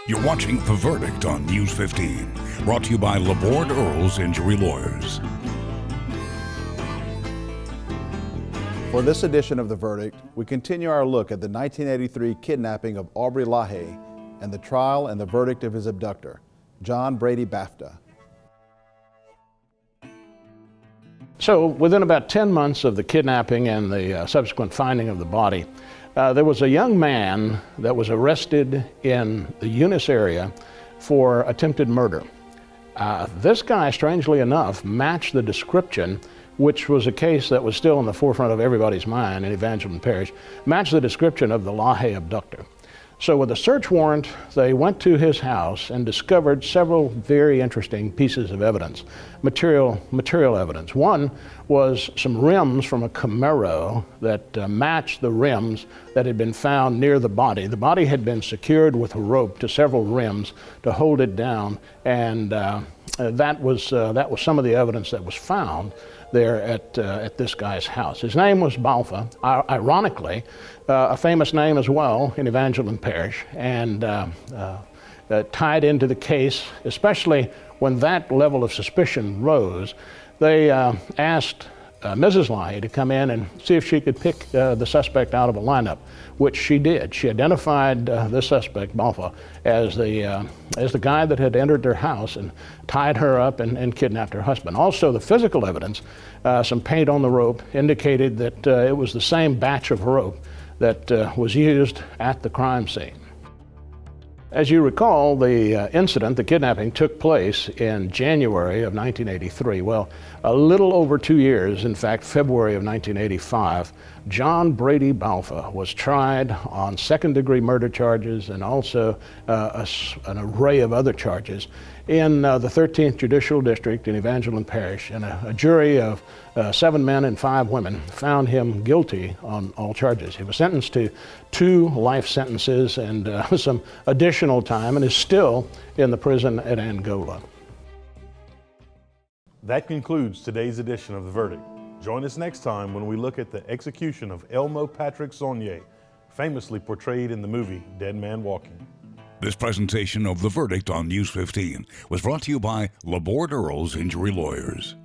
You're watching The Verdict on News 15, brought to you by Laborde Earls Injury Lawyers. For this edition of The Verdict, we continue our look at the 1983 kidnapping of Aubrey Lahaye and the trial and the verdict of his abductor, John Brady Balfa. So within about 10 months of the kidnapping and the subsequent finding of the body, there was a young man that was arrested in the Eunice area for attempted murder. This guy, strangely enough, matched the description, which was a case that was still in the forefront of everybody's mind in Evangeline Parish, matched the description of the Lahaye abductor. So with a search warrant, they went to his house and discovered several very interesting pieces of evidence, material evidence. One was some rims from a Camaro that matched the rims that had been found near the body. The body had been secured with a rope to several rims to hold it down, and that was some of the evidence that was found there at this guy's house. His name was Balfa, ironically, a famous name as well in Evangeline Parish, and tied into the case, especially when that level of suspicion rose. They asked Mrs. Lahaye to come in and see if she could pick the suspect out of a lineup, which she did. She identified the suspect, Balfa, as the guy that had entered their house and tied her up and kidnapped her husband. Also, the physical evidence, some paint on the rope, indicated that it was the same batch of rope that was used at the crime scene. As you recall, the incident, the kidnapping, took place in January of 1983. Well, a little over 2 years, in fact, February of 1985, John Brady Balfa was tried on second-degree murder charges and also an array of other charges in the 13th Judicial District in Evangeline Parish, and a jury of 7 men and 5 women found him guilty on all charges. He was sentenced to 2 life sentences and some additional time, and is still in the prison at Angola. That concludes today's edition of The Verdict. Join us next time when we look at the execution of Elmo Patrick Saulnier, famously portrayed in the movie Dead Man Walking. This presentation of The Verdict on News 15 was brought to you by Laborde Earls Injury Lawyers.